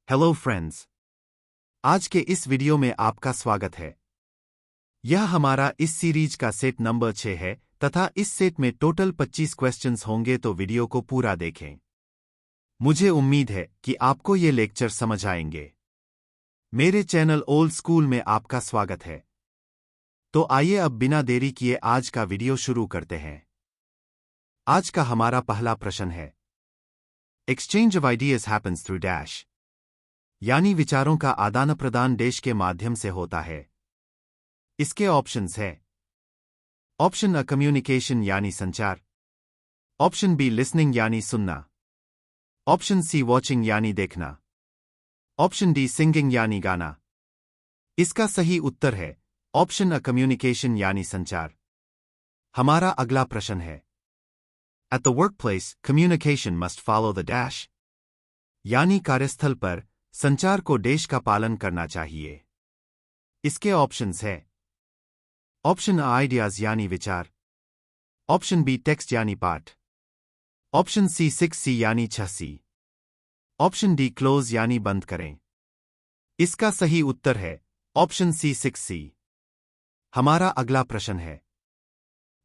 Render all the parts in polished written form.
Hello friends, आज के इस वीडियो में आपका स्वागत है। यह हमारा इस सीरीज का सेट नंबर 6 है तथा इस सेट में टोटल 25 क्वेश्चंस होंगे, तो वीडियो को पूरा देखें। मुझे उम्मीद है कि आपको ये लेक्चर समझ आएंगे। मेरे चैनल ओल्ड स्कूल में आपका स्वागत है। तो आइए अब बिना देरी किए आज का वीडियो शुरू करते हैं। आज का हमारा पहला प्रश्न है, exchange of ideas happens through dash, यानी विचारों का आदान प्रदान देश के माध्यम से होता है। इसके ऑप्शंस है, ऑप्शन अ कम्युनिकेशन यानी संचार, ऑप्शन बी लिसनिंग यानी सुनना, ऑप्शन सी वॉचिंग यानी देखना, ऑप्शन डी सिंगिंग यानी गाना। इसका सही उत्तर है ऑप्शन अ कम्युनिकेशन यानी संचार। हमारा अगला प्रश्न है, at the work place communication must follow the dash, यानी कार्यस्थल पर संचार को देश का पालन करना चाहिए। इसके ऑप्शंस है, ऑप्शन आइडियाज यानी विचार, ऑप्शन बी टेक्स्ट यानी पाठ, ऑप्शन सी 6C यानी 6C, ऑप्शन डी क्लोज यानी बंद करें। इसका सही उत्तर है ऑप्शन सी 6C। हमारा अगला प्रश्न है,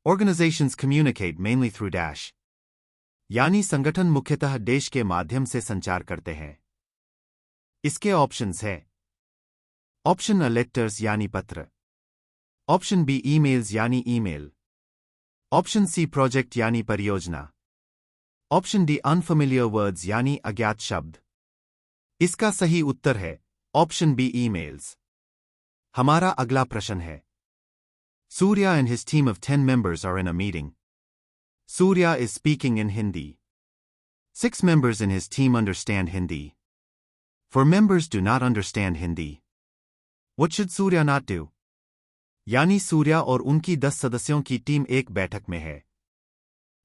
organisations communicate mainly through dash, यानी संगठन मुख्यतः देश के माध्यम से संचार करते हैं। इसके ऑप्शंस है, ऑप्शन अ लेटर्स यानी पत्र, ऑप्शन बी ईमेल्स यानी ईमेल, ऑप्शन सी प्रोजेक्ट यानी परियोजना, ऑप्शन डी अनफेमिलियर वर्ड्स यानी अज्ञात शब्द। इसका सही उत्तर है ऑप्शन बी ईमेल्स। हमारा अगला प्रश्न है, Surya and his team of 10 members are in a meeting. Surya is speaking in Hindi. 6 members in his team understand Hindi. 4 members do not understand Hindi. What should Surya not do? यानी सूर्या और उनकी 10 सदस्यों की team एक बैठक में है।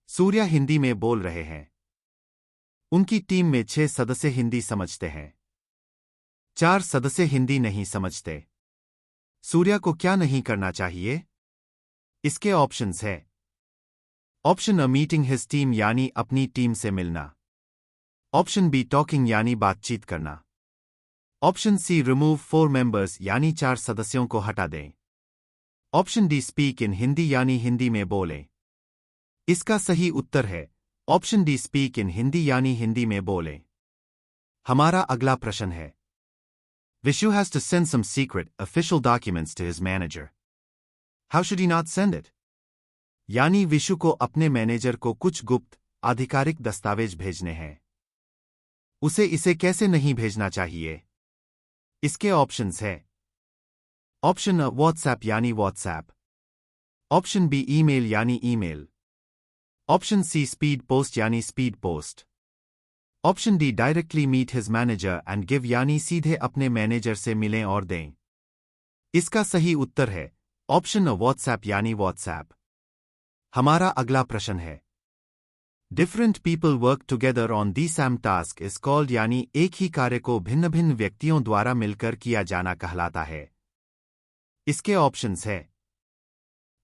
सूर्या हिंदी में बोल रहे हैं। उनकी टीम में 6 सदस्य हिंदी समझते हैं। 4 सदस्य हिंदी नहीं समझते। सूर्या को क्या नहीं करना चाहिए? इसके ऑप्शंस है, option a meeting his team यानी अपनी टीम से मिलना, ऑप्शन बी टॉकिंग यानी बातचीत करना, ऑप्शन सी रिमूव 4 members यानी 4 सदस्यों को हटा दें, option D speak in Hindi यानी हिंदी में बोलें। इसका सही उत्तर है option D speak in Hindi यानी हिंदी में बोलें। हमारा अगला प्रश्न है, Vishu has to send some secret official documents to his manager. How should he not send it? यानी विशु को अपने मैनेजर को कुछ गुप्त आधिकारिक दस्तावेज भेजने हैं। उसे इसे कैसे नहीं भेजना चाहिए? इसके ऑप्शंस है, ऑप्शन अ व्हाट्सएप यानी व्हाट्सएप, ऑप्शन बी ईमेल यानी email, option C speed post यानी speed post, option D directly meet his manager and give यानी सीधे अपने मैनेजर से मिलें और दें। इसका सही उत्तर है ऑप्शन अ व्हाट्सएप यानी व्हाट्सएप। हमारा अगला प्रश्न है, different people work together on the Sam task is called, यानी एक ही कार्य को भिन्न भिन्न व्यक्तियों द्वारा मिलकर किया जाना कहलाता है। इसके ऑप्शंस है,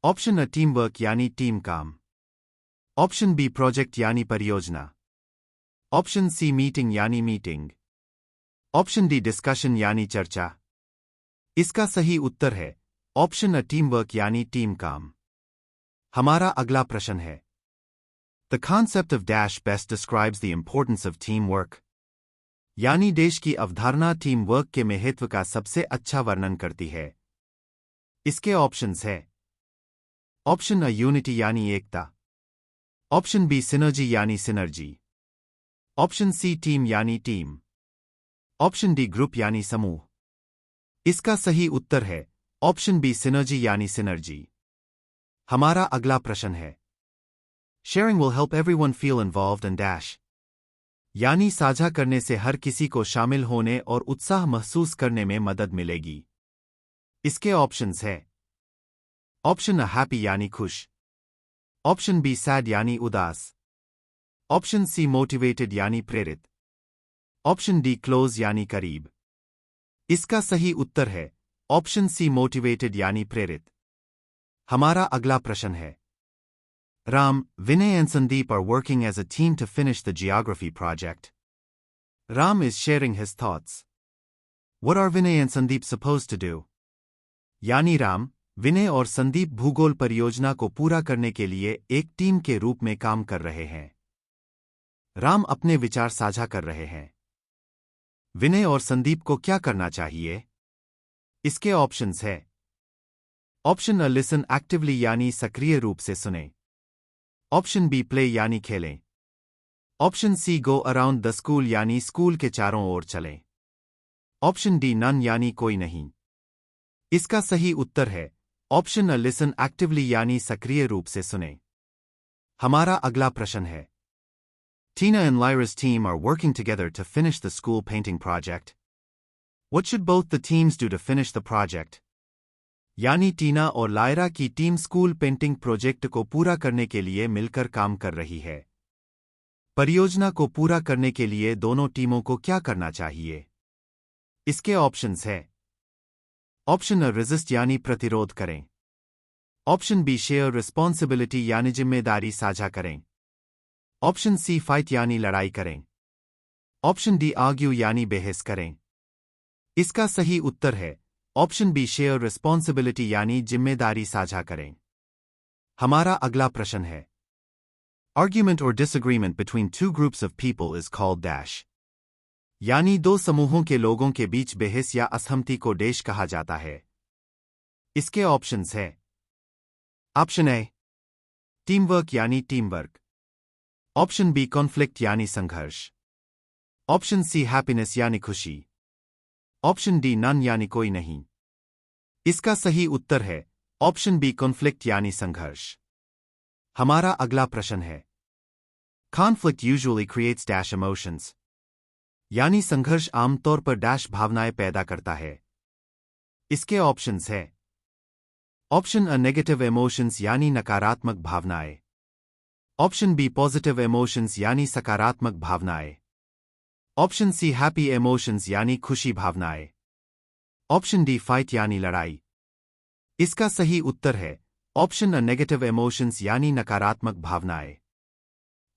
ऑप्शन अ टीम वर्क यानी टीम काम, ऑप्शन बी प्रोजेक्ट यानी परियोजना, ऑप्शन सी मीटिंग यानी मीटिंग, ऑप्शन डी डिस्कशन यानी चर्चा। इसका सही उत्तर है ऑप्शन अ टीम वर्क यानी टीम काम। हमारा अगला प्रश्न है, The concept of dash best describes the importance of teamwork. यानी देश की अवधारणा टीम वर्क के महत्व का सबसे अच्छा वर्णन करती है। इसके ऑप्शंस है, ऑप्शन अ यूनिटी यानी एकता, ऑप्शन बी सिनर्जी यानी सिनर्जी, ऑप्शन सी टीम यानी टीम, ऑप्शन डी ग्रुप यानी समूह। इसका सही उत्तर है ऑप्शन बी सिनर्जी यानी सिनर्जी। हमारा अगला प्रश्न है, sharing will help everyone feel involved in dash, यानी साझा करने से हर किसी को शामिल होने और उत्साह महसूस करने में मदद मिलेगी। इसके ऑप्शंस है, ऑप्शन अ हैप्पी यानी खुश, ऑप्शन बी सैड यानी उदास, ऑप्शन सी मोटिवेटेड यानी प्रेरित, ऑप्शन डी क्लोज यानी करीब। इसका सही उत्तर है ऑप्शन सी मोटिवेटेड यानी प्रेरित। हमारा अगला प्रश्न है, Ram, Vinay and Sandeep are working as a team to finish the geography project. Ram is sharing his thoughts. What are Vinay and Sandeep supposed to do? यानी राम, विनय और संदीप भूगोल परियोजना को पूरा करने के लिए एक टीम के रूप में काम कर रहे हैं। राम अपने विचार साझा कर रहे हैं। विनय और संदीप को क्या करना चाहिए? इसके ऑप्शंस है। ऑप्शन अ लिसन एक्टिवली यानी सक्रिय रूप से सुने। ऑप्शन बी प्ले यानी खेलें। Option C go around the school यानी स्कूल के चारों ओर चलें। ऑप्शन डी नन यानी कोई नहीं। इसका सही उत्तर है ऑप्शन अ लिसन एक्टिवली यानी सक्रिय रूप से सुने। हमारा अगला प्रश्न है। Tina and Lyra's team are working together to finish the school painting project. What should both the teams do to finish the project? यानी टीना और लायरा की टीम स्कूल पेंटिंग प्रोजेक्ट को पूरा करने के लिए मिलकर काम कर रही है। परियोजना को पूरा करने के लिए दोनों टीमों को क्या करना चाहिए? इसके ऑप्शंस है। ऑप्शन अ रेजिस्ट यानी प्रतिरोध करें। ऑप्शन बी शेयर रिस्पॉन्सिबिलिटी यानी जिम्मेदारी साझा करें। ऑप्शन सी फाइट यानी लड़ाई करें। ऑप्शन डी आर्ग्यू यानी बहस करें। इसका सही उत्तर है ऑप्शन बी शेयर रिस्पॉन्सिबिलिटी यानी जिम्मेदारी साझा करें। हमारा अगला प्रश्न है। आर्ग्यूमेंट और disagreement between two groups of people is called dash. यानी दो समूहों के लोगों के बीच बहस या असहमति को डैश कहा जाता है। इसके ऑप्शंस है। ऑप्शन ए टीमवर्क यानी टीमवर्क। ऑप्शन बी कॉन्फ्लिक्ट यानी संघर्ष। ऑप्शन सी हैप्पीनेस यानी खुशी। ऑप्शन डी नन यानी कोई नहीं। इसका सही उत्तर है ऑप्शन बी कॉन्फ्लिक्ट यानी संघर्ष। हमारा अगला प्रश्न है। Conflict usually creates dash emotions. यानी संघर्ष आमतौर पर डैश भावनाएं पैदा करता है। इसके ऑप्शंस है। ऑप्शन अ नेगेटिव इमोशंस यानी नकारात्मक भावनाएं। ऑप्शन बी पॉजिटिव इमोशंस यानी सकारात्मक भावनाएं। ऑप्शन सी हैप्पी इमोशंस यानी खुशी भावनाएं। ऑप्शन डी फाइट यानी लड़ाई। इसका सही उत्तर है ऑप्शन अ नेगेटिव इमोशंस यानी नकारात्मक भावनाएं।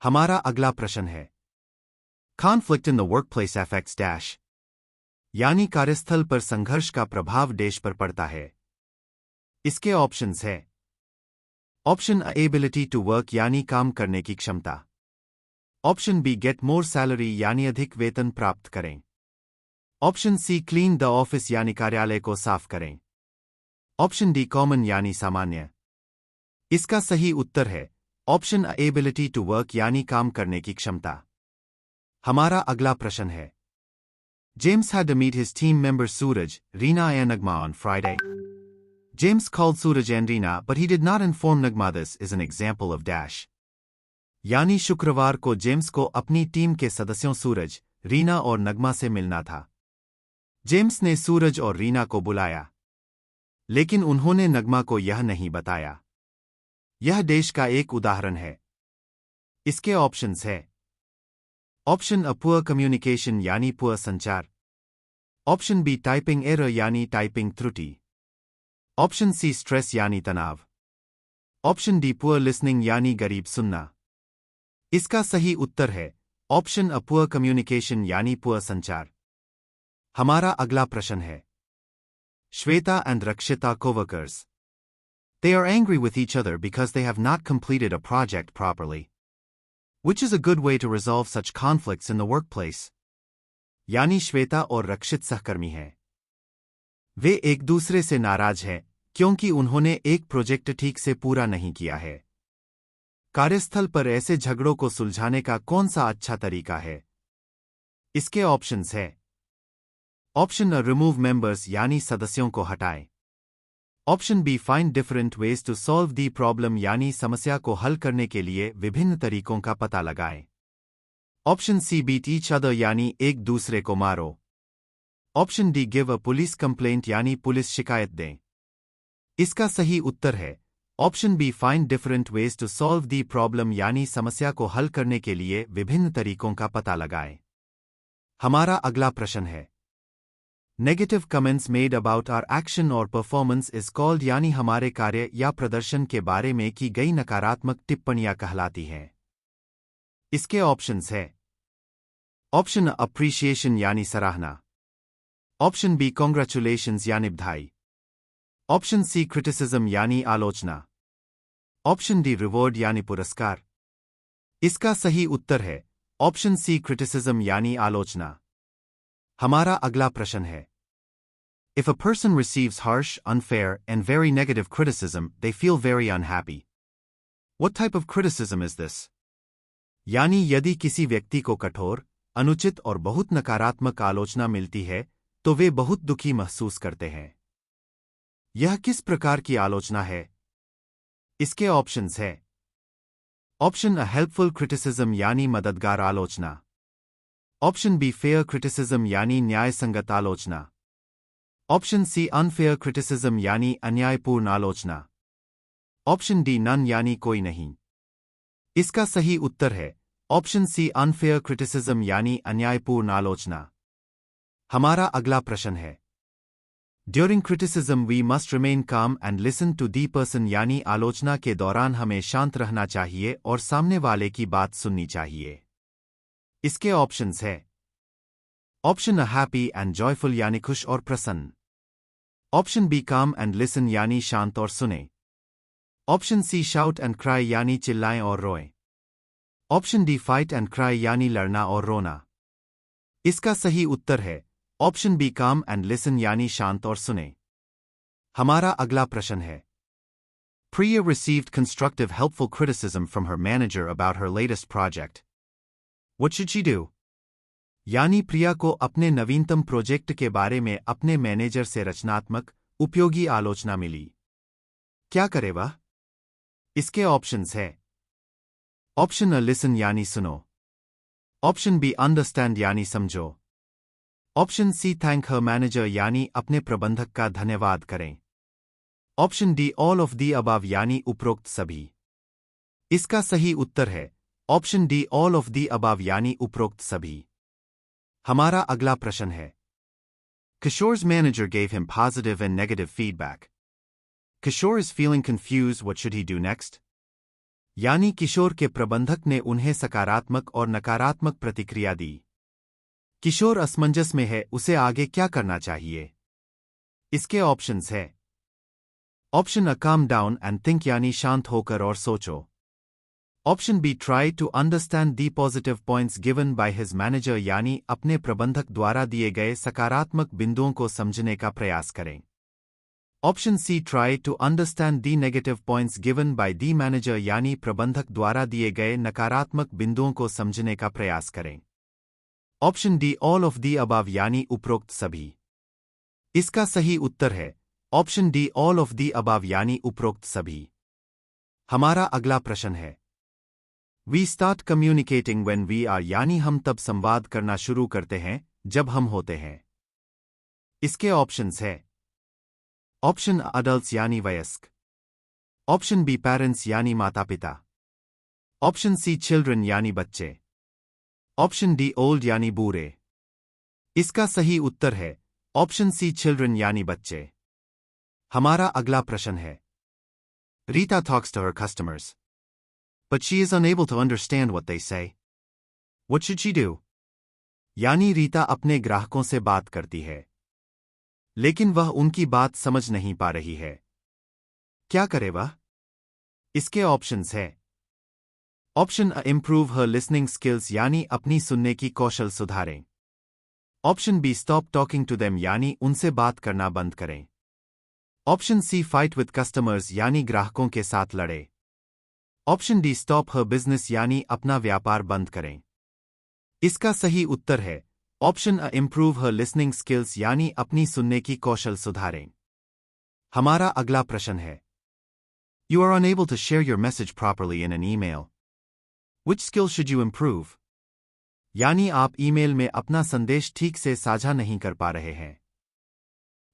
हमारा अगला प्रश्न है। Conflict in the workplace affects dash. यानी कार्यस्थल पर संघर्ष का प्रभाव डैश पर पड़ता है। इसके ऑप्शंस है। Option A ability to work यानी काम करने की क्षमता। Option B get more salary यानी अधिक वेतन प्राप्त करें। Option C clean the office यानी कार्यालय को साफ करें। ऑप्शन डी कॉमन यानी सामान्य। इसका सही उत्तर है option A ability to work यानी काम करने की क्षमता। हमारा अगला प्रश्न है। James had to meet his team members Suraj, Reena and Nagma on Friday. James called Suraj and Reena, but he did not inform Nagma. This is an example of dash. यानी शुक्रवार को जेम्स को अपनी team के सदस्यों सूरज, रीना और नगमा से मिलना था। जेम्स ने सूरज और रीना को बुलाया, लेकिन उन्होंने नगमा को यह नहीं बताया। यह डैश का एक उदाहरण है। इसके ऑप्शंस है। ऑप्शन अ पुअर कम्युनिकेशन यानी पुअर संचार। ऑप्शन बी टाइपिंग एरर यानी टाइपिंग त्रुटि। ऑप्शन सी स्ट्रेस यानी तनाव। ऑप्शन डी पुअर लिसनिंग यानी गरीब सुनना। इसका सही उत्तर है ऑप्शन अ पुअर कम्युनिकेशन यानी पुअर संचार। हमारा अगला प्रश्न है। श्वेता एंड रक्षिता coworkers. They are angry with each other because they have not completed a project properly. Which is a good way to resolve such conflicts in the workplace? यानी श्वेता और रक्षित सहकर्मी हैं। वे एक दूसरे से नाराज हैं क्योंकि उन्होंने एक प्रोजेक्ट ठीक से पूरा नहीं किया है। कार्यस्थल पर ऐसे झगड़ों को सुलझाने का कौन सा अच्छा तरीका है? इसके ऑप्शंस है। ऑप्शन अ रिमूव मेंबर्स यानी सदस्यों को हटाएं। Option B find different ways to solve the problem यानी समस्या को हल करने के लिए विभिन्न तरीकों का पता लगाएं। Option C beat each other यानी एक दूसरे को मारो। Option D give a police complaint यानी पुलिस शिकायत दें। इसका सही उत्तर है option B find different ways to solve the problem यानी समस्या को हल करने के लिए विभिन्न तरीकों का पता लगाएं। हमारा अगला प्रश्न है। Negative comments made about our action और परफॉर्मेंस इज कॉल्ड यानी हमारे कार्य या प्रदर्शन के बारे में की गई नकारात्मक टिप्पणियां कहलाती हैं। इसके ऑप्शंस है। ऑप्शन अप्रिशिएशन यानी सराहना। ऑप्शन बी कॉन्ग्रेचुलेशंस यानी बधाई। ऑप्शन सी क्रिटिसिज्म यानी आलोचना। ऑप्शन डी रिवॉर्ड यानी पुरस्कार। इसका सही उत्तर है ऑप्शन सी क्रिटिसिज्म यानी आलोचना। हमारा अगला प्रश्न है If a person receives harsh, unfair, and very negative criticism, they feel very unhappy. What type of criticism is this? यानी यदि किसी व्यक्ति को कठोर, अनुचित और बहुत नकारात्मक आलोचना मिलती है, तो वे बहुत दुखी महसूस करते हैं। यह किस प्रकार की आलोचना है? इसके ऑप्शंस है ऑप्शन अ हेल्पफुल क्रिटिसिज्म यानी मददगार आलोचना। ऑप्शन बी फेयर क्रिटिसिज्म यानी न्यायसंगत आलोचना। ऑप्शन सी अनफेयर क्रिटिसिज्म यानी अन्यायपूर्ण आलोचना। ऑप्शन डी नन यानी कोई नहीं। इसका सही उत्तर है ऑप्शन सी अनफेयर क्रिटिसिज्म यानी अन्यायपूर्ण आलोचना। हमारा अगला प्रश्न है during criticism we must remain calm and listen to the person यानी आलोचना के दौरान हमें शांत रहना चाहिए और सामने वाले की बात सुननी चाहिए। इसके ऑप्शंस है option A happy and joyful यानी खुश और प्रसन्न। Option B calm and listen यानी शांत और सुने। Option C shout and cry यानी चिल्लाएं और रोएं। Option D fight and cry यानी लड़ना और रोना। इसका सही उत्तर है option B calm and listen यानी शांत और सुने। हमारा अगला प्रश्न है Priya received constructive helpful criticism from her manager about her latest project. What should she do? यानी प्रिया को अपने नवीनतम प्रोजेक्ट के बारे में अपने मैनेजर से रचनात्मक, उपयोगी आलोचना मिली। क्या करे वह? इसके ऑप्शंस है ऑप्शन अ लिसन यानी सुनो। ऑप्शन बी अंडरस्टैंड यानी समझो। Option C thank her manager यानी अपने प्रबंधक का धन्यवाद करें। Option D all of the above यानी उपरोक्त सभी। इसका सही उत्तर है option D all of the above यानी उपरोक्त सभी। हमारा अगला प्रश्न है Kishore's manager gave him positive and negative feedback. Kishore is feeling confused. What should he do next? यानी किशोर के प्रबंधक ने उन्हें सकारात्मक और नकारात्मक प्रतिक्रिया दी। किशोर असमंजस में है, उसे आगे क्या करना चाहिए? इसके ऑप्शंस है option a calm down and think यानी शांत होकर और सोचो। Option B try to understand the positive points given by his manager यानी अपने प्रबंधक द्वारा दिए गए सकारात्मक बिंदुओं को समझने का प्रयास करें। Option C try to understand the negative points given by the manager यानी प्रबंधक द्वारा दिए गए नकारात्मक बिंदुओं को समझने का प्रयास करें। Option D all of the above यानी उपरोक्त सभी। इसका सही उत्तर है option D all of the above यानी उपरोक्त सभी। हमारा अगला प्रश्न है we start communicating when we are यानी हम तब संवाद करना शुरू करते हैं जब हम होते हैं। इसके ऑप्शंस है ऑप्शन अडल्ट्स यानी वयस्क। ऑप्शन बी पेरेंट्स यानी माता पिता। ऑप्शन सी चिल्ड्रन यानी बच्चे। ऑप्शन डी ओल्ड यानी बूढ़े। इसका सही उत्तर है ऑप्शन सी चिल्ड्रन यानी बच्चे। हमारा अगला प्रश्न है Rita talks to her customers but she is unable to understand what they say. What should she do? यानी रीता अपने ग्राहकों से बात करती है, लेकिन वह उनकी बात समझ नहीं पा रही है। क्या करे वह? इसके ऑप्शंस है option A improve her listening skills यानी अपनी सुनने की कौशल सुधारें। Option B stop talking to them यानी उनसे बात करना बंद करें। Option C fight with customers यानी ग्राहकों के साथ लड़े। Option D stop her business यानी अपना व्यापार बंद करें। इसका सही उत्तर है option A improve her listening skills यानी अपनी सुनने की कौशल सुधारें। हमारा अगला प्रश्न है you are unable to share your message properly in an email. Which skill should you improve? यानी आप ईमेल में अपना संदेश ठीक से साझा नहीं कर पा रहे हैं।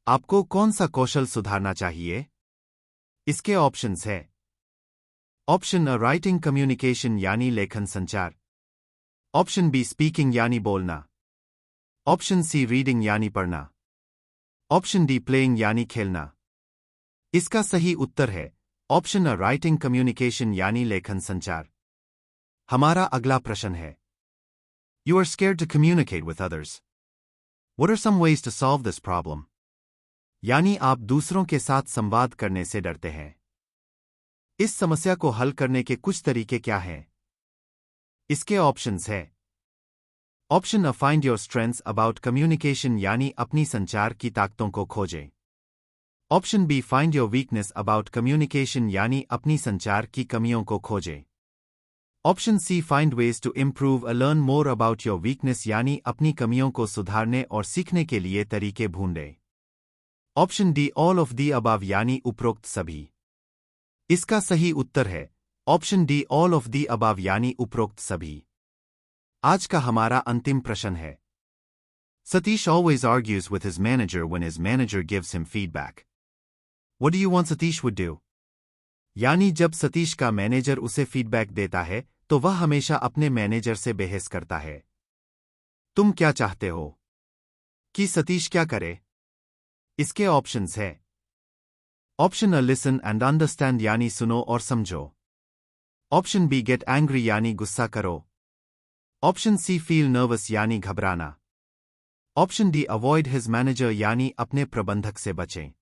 आपको कौन सा कौशल सुधारना चाहिए? इसके ऑप्शंस है ऑप्शन अ राइटिंग कम्युनिकेशन यानी लेखन संचार। ऑप्शन बी स्पीकिंग यानी बोलना। ऑप्शन सी रीडिंग यानी पढ़ना। ऑप्शन डी प्लेइंग यानी खेलना। इसका सही उत्तर है ऑप्शन अ राइटिंग कम्युनिकेशन यानी लेखन संचार। हमारा अगला प्रश्न है You are scared to communicate with others. What are some ways to solve this problem? यानी आप दूसरों के साथ संवाद करने से डरते हैं। इस समस्या को हल करने के कुछ तरीके क्या हैं? इसके ऑप्शंस है। Option A, find your strengths about communication यानी अपनी संचार की ताकतों को खोजें। Option B, find your weakness about communication यानी अपनी संचार की कमियों को खोजें। Option C, find ways to improve uh, learn more about your weakness यानी अपनी कमियों को सुधारने और सीखने के लिए तरीके ढूंढें। Option D, all of the above यानी उपरोक्त सभी। इसका सही उत्तर है option D, all of the above यानी उपरोक्त सभी। आज का हमारा अंतिम प्रश्न है। Satish always argues with his manager when his manager gives him feedback. What do you want Satish would do? यानी जब सतीश का मैनेजर उसे फीडबैक देता है तो वह हमेशा अपने मैनेजर से बहस करता है। तुम क्या चाहते हो कि सतीश क्या करे? इसके ऑप्शंस है। Option a, listen and understand यानी सुनो और समझो। ऑप्शन बी, गेट एंग्री यानी गुस्सा करो। ऑप्शन सी, फील नर्वस यानी घबराना। Option D, avoid his manager यानी अपने प्रबंधक से बचें।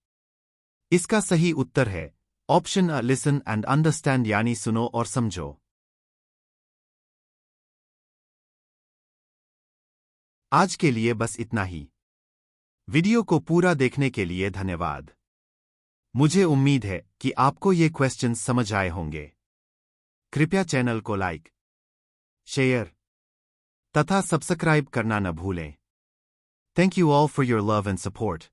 इसका सही उत्तर है option a, listen and understand यानी सुनो और समझो। आज के लिए बस इतना ही। वीडियो को पूरा देखने के लिए धन्यवाद। मुझे उम्मीद है कि आपको ये क्वेश्चंस समझ आए होंगे। कृपया चैनल को लाइक, शेयर तथा सब्सक्राइब करना न भूलें। Thank you all for your love and support.